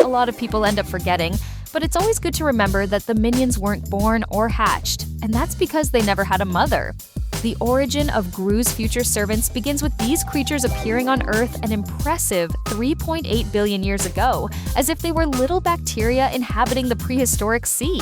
a lot of people end up forgetting, but it's always good to remember that the minions weren't born or hatched, and that's because they never had a mother. The origin of Gru's future servants begins with these creatures appearing on Earth an impressive 3.8 billion years ago, as if they were little bacteria inhabiting the prehistoric sea.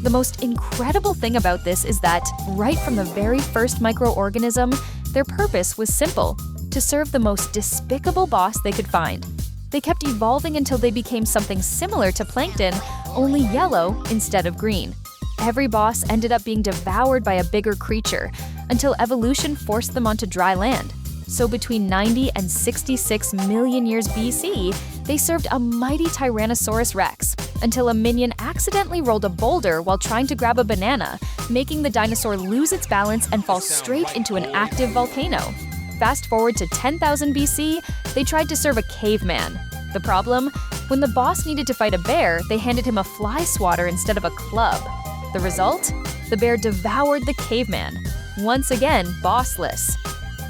The most incredible thing about this is that, right from the very first microorganism, their purpose was simple: to serve the most despicable boss they could find. They kept evolving until they became something similar to plankton, only yellow instead of green. Every boss ended up being devoured by a bigger creature, until evolution forced them onto dry land. So between 90 and 66 million years BC, they served a mighty Tyrannosaurus Rex, until a minion accidentally rolled a boulder while trying to grab a banana, making the dinosaur lose its balance and fall straight into an active volcano. Fast forward to 10,000 BC, they tried to serve a caveman. The problem? When the boss needed to fight a bear, they handed him a fly swatter instead of a club. The result? The bear devoured the caveman. Once again, bossless.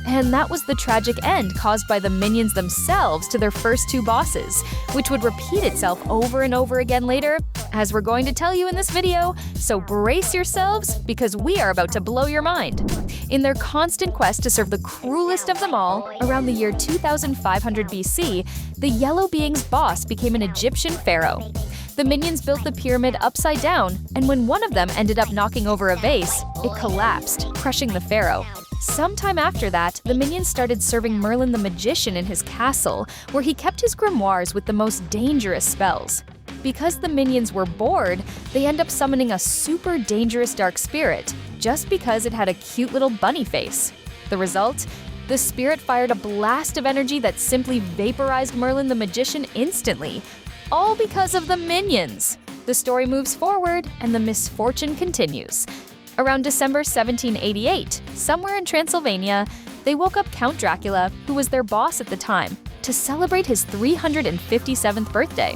And that was the tragic end caused by the minions themselves to their first two bosses, which would repeat itself over and over again later, as we're going to tell you in this video, so brace yourselves because we are about to blow your mind. In their constant quest to serve the cruelest of them all, around the year 2500 BC, the Yellow Being's boss became an Egyptian pharaoh. The minions built the pyramid upside down, and when one of them ended up knocking over a vase, it collapsed, crushing the pharaoh. Sometime after that, the minions started serving Merlin the magician in his castle, where he kept his grimoires with the most dangerous spells. Because the minions were bored, they end up summoning a super dangerous dark spirit, just because it had a cute little bunny face. The result? The spirit fired a blast of energy that simply vaporized Merlin the magician instantly, all because of the minions. The story moves forward, and the misfortune continues. Around December 1788, somewhere in Transylvania, they woke up Count Dracula, who was their boss at the time, to celebrate his 357th birthday.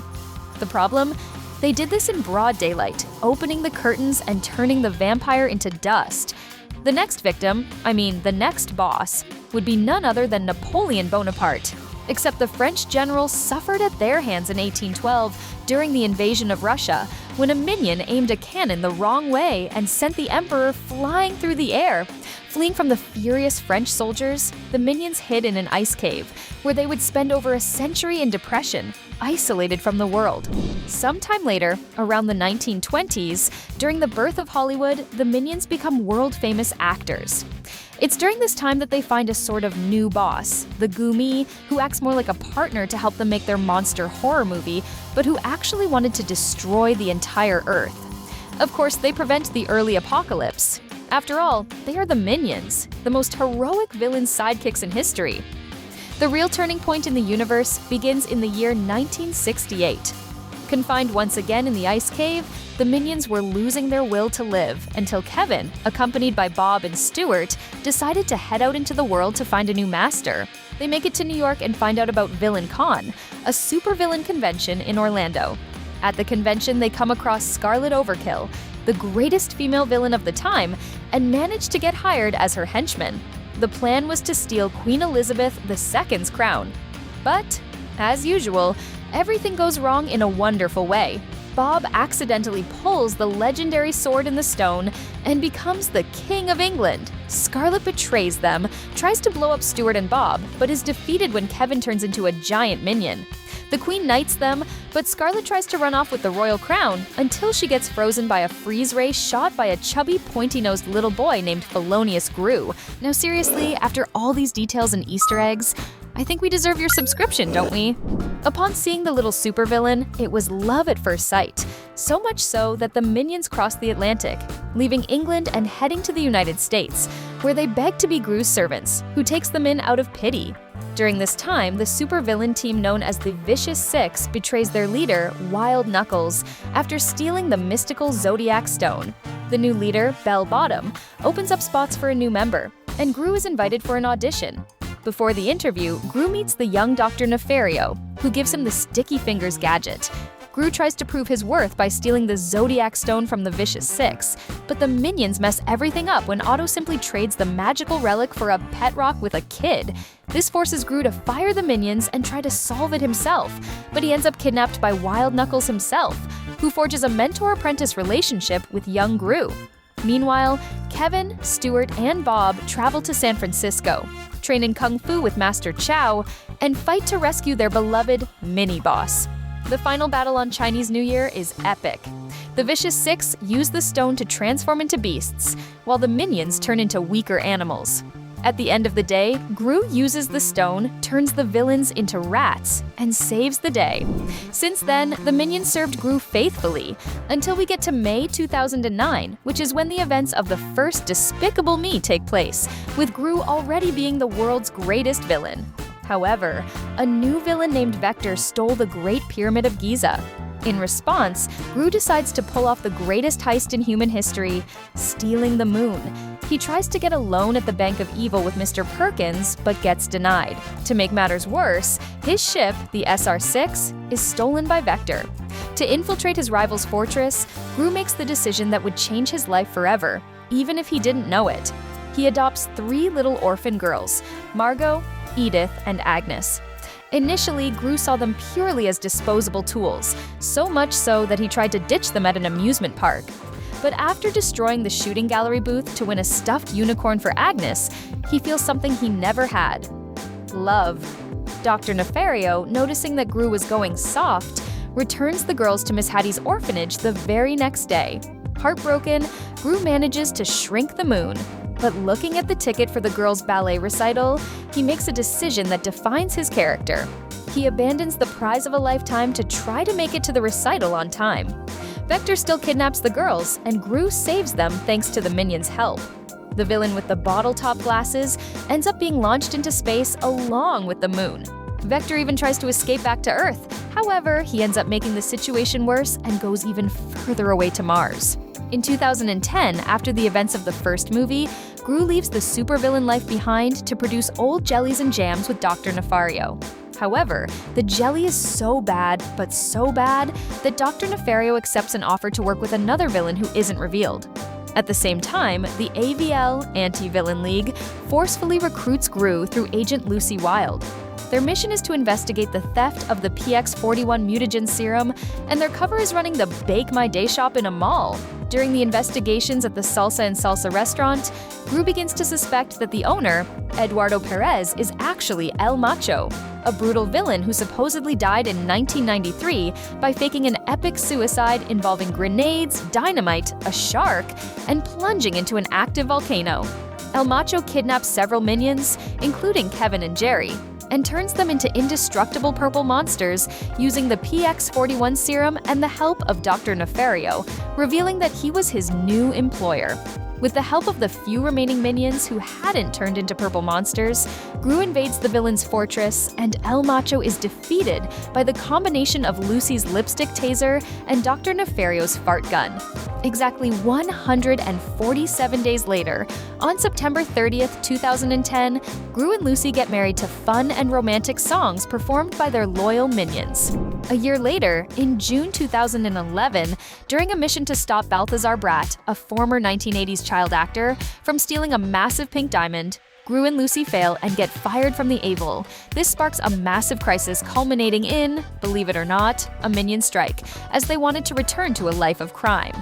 The problem? They did this in broad daylight, opening the curtains and turning the vampire into dust. The next victim, the next boss, would be none other than Napoleon Bonaparte. Except the French general suffered at their hands in 1812 during the invasion of Russia, when a minion aimed a cannon the wrong way and sent the emperor flying through the air. Fleeing from the furious French soldiers, the minions hid in an ice cave, where they would spend over a century in depression, isolated from the world. Sometime later, around the 1920s, during the birth of Hollywood, the minions become world-famous actors. It's during this time that they find a sort of new boss, the Gumi, who acts more like a partner to help them make their monster horror movie, but who actually wanted to destroy the entire Earth. Of course, they prevent the early apocalypse. After all, they are the minions, the most heroic villain sidekicks in history. The real turning point in the universe begins in the year 1968. Confined once again in the ice cave, the minions were losing their will to live until Kevin, accompanied by Bob and Stuart, decided to head out into the world to find a new master. They make it to New York and find out about Villain Con, a supervillain convention in Orlando. At the convention, they come across Scarlet Overkill, the greatest female villain of the time, and manage to get hired as her henchman. The plan was to steal Queen Elizabeth II's crown. But, as usual, everything goes wrong in a wonderful way. Bob accidentally pulls the legendary sword in the stone and becomes the King of England. Scarlet betrays them, tries to blow up Stuart and Bob, but is defeated when Kevin turns into a giant minion. The Queen knights them, but Scarlet tries to run off with the royal crown until she gets frozen by a freeze ray shot by a chubby, pointy-nosed little boy named Felonious Gru. Now seriously, after all these details and Easter eggs, I think we deserve your subscription, don't we? Upon seeing the little supervillain, it was love at first sight. So much so that the minions crossed the Atlantic, leaving England and heading to the United States, where they beg to be Gru's servants, who takes them in out of pity. During this time, the supervillain team known as the Vicious Six betrays their leader, Wild Knuckles, after stealing the mystical Zodiac Stone. The new leader, Bell Bottom, opens up spots for a new member, and Gru is invited for an audition. Before the interview, Gru meets the young Dr. Nefario, who gives him the Sticky Fingers gadget. Gru tries to prove his worth by stealing the Zodiac Stone from the Vicious Six, but the minions mess everything up when Otto simply trades the magical relic for a pet rock with a kid. This forces Gru to fire the minions and try to solve it himself, but he ends up kidnapped by Wild Knuckles himself, who forges a mentor-apprentice relationship with young Gru. Meanwhile, Kevin, Stuart, and Bob travel to San Francisco, train in Kung Fu with Master Chow, and fight to rescue their beloved mini-boss. The final battle on Chinese New Year is epic. The Vicious Six use the stone to transform into beasts, while the minions turn into weaker animals. At the end of the day, Gru uses the stone, turns the villains into rats, and saves the day. Since then, the minions served Gru faithfully, until we get to May 2009, which is when the events of the first Despicable Me take place, with Gru already being the world's greatest villain. However, a new villain named Vector stole the Great Pyramid of Giza. In response, Gru decides to pull off the greatest heist in human history, stealing the moon. He tries to get a loan at the Bank of Evil with Mr. Perkins, but gets denied. To make matters worse, his ship, the SR-6, is stolen by Vector. To infiltrate his rival's fortress, Gru makes the decision that would change his life forever, even if he didn't know it. He adopts 3 little orphan girls, Margot, Edith, and Agnes. Initially, Gru saw them purely as disposable tools, so much so that he tried to ditch them at an amusement park. But after destroying the shooting gallery booth to win a stuffed unicorn for Agnes, he feels something he never had: love. Dr. Nefario, noticing that Gru was going soft, returns the girls to Miss Hattie's orphanage the very next day. Heartbroken, Gru manages to shrink the moon. But looking at the ticket for the girls' ballet recital, he makes a decision that defines his character. He abandons the prize of a lifetime to try to make it to the recital on time. Vector still kidnaps the girls, and Gru saves them thanks to the minions' help. The villain with the bottle-top glasses ends up being launched into space along with the moon. Vector even tries to escape back to Earth. However, he ends up making the situation worse and goes even further away to Mars. In 2010, after the events of the first movie, Gru leaves the supervillain life behind to produce old jellies and jams with Dr. Nefario. However, the jelly is so bad, but so bad, that Dr. Nefario accepts an offer to work with another villain who isn't revealed. At the same time, the AVL, Anti-Villain League, forcefully recruits Gru through Agent Lucy Wilde. Their mission is to investigate the theft of the PX41 mutagen serum, and their cover is running the Bake My Day shop in a mall. During the investigations at the Salsa and Salsa restaurant, Gru begins to suspect that the owner, Eduardo Perez, is actually El Macho, a brutal villain who supposedly died in 1993 by faking an epic suicide involving grenades, dynamite, a shark, and plunging into an active volcano. El Macho kidnaps several minions, including Kevin and Jerry, and turns them into indestructible purple monsters using the PX41 serum and the help of Dr. Nefario, revealing that he was his new employer. With the help of the few remaining minions who hadn't turned into purple monsters, Gru invades the villain's fortress, and El Macho is defeated by the combination of Lucy's lipstick taser and Dr. Nefario's fart gun. Exactly 147 days later, on September 30th, 2010, Gru and Lucy get married to fun and romantic songs performed by their loyal minions. A year later, in June 2011, during a mission to stop Balthazar Bratt, a former 1980s child actor, from stealing a massive pink diamond, Gru and Lucy fail and get fired from the Able. This sparks a massive crisis culminating in, believe it or not, a minion strike, as they wanted to return to a life of crime.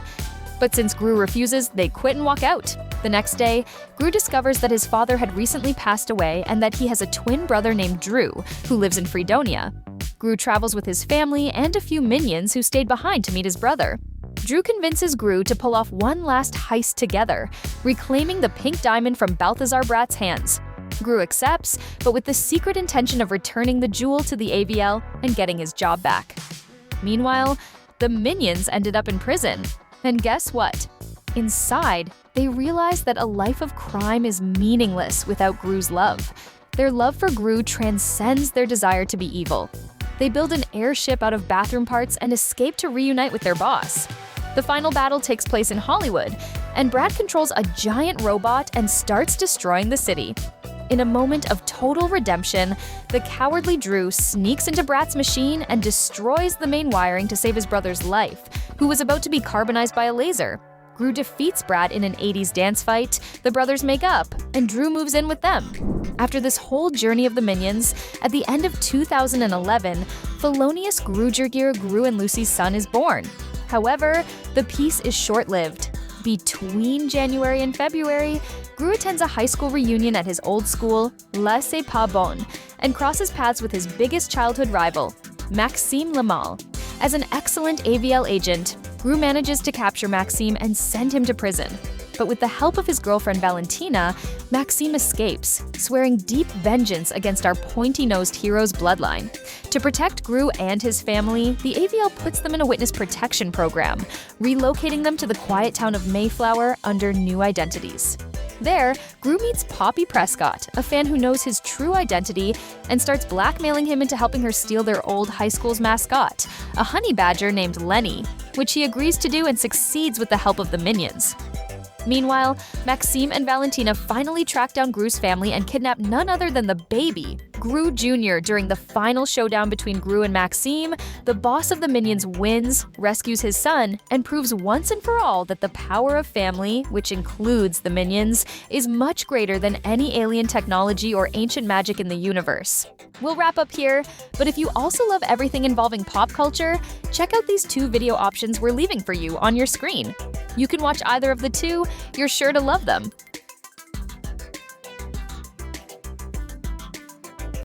But since Gru refuses, they quit and walk out. The next day, Gru discovers that his father had recently passed away and that he has a twin brother named Drew, who lives in Fredonia. Gru travels with his family and a few minions who stayed behind to meet his brother. Drew convinces Gru to pull off one last heist together, reclaiming the pink diamond from Balthazar Bratt's hands. Gru accepts, but with the secret intention of returning the jewel to the AVL and getting his job back. Meanwhile, the minions ended up in prison. And guess what? Inside, they realize that a life of crime is meaningless without Gru's love. Their love for Gru transcends their desire to be evil. They build an airship out of bathroom parts and escape to reunite with their boss. The final battle takes place in Hollywood, and Brad controls a giant robot and starts destroying the city. In a moment of total redemption, the cowardly Drew sneaks into Brat's machine and destroys the main wiring to save his brother's life, who was about to be carbonized by a laser. Gru defeats Brat in an 80s dance fight, the brothers make up, and Drew moves in with them. After this whole journey of the Minions, at the end of 2011, felonious Grewgergear Gru and Lucy's son is born. However, the peace is short-lived. Between January and February, Gru attends a high school reunion at his old school, La C'est Pas Bon, and crosses paths with his biggest childhood rival, Maxime Lamal. As an excellent AVL agent, Gru manages to capture Maxime and send him to prison. But with the help of his girlfriend Valentina, Maxime escapes, swearing deep vengeance against our pointy-nosed hero's bloodline. To protect Gru and his family, the AVL puts them in a witness protection program, relocating them to the quiet town of Mayflower under new identities. There, Gru meets Poppy Prescott, a fan who knows his true identity and starts blackmailing him into helping her steal their old high school's mascot, a honey badger named Lenny, which he agrees to do and succeeds with the help of the Minions. Meanwhile, Maxime and Valentina finally track down Gru's family and kidnap none other than the baby, Gru Jr. During the final showdown between Gru and Maxime, the boss of the Minions wins, rescues his son, and proves once and for all that the power of family, which includes the Minions, is much greater than any alien technology or ancient magic in the universe. We'll wrap up here, but if you also love everything involving pop culture, check out these 2 video options we're leaving for you on your screen. You can watch either of the 2, you're sure to love them.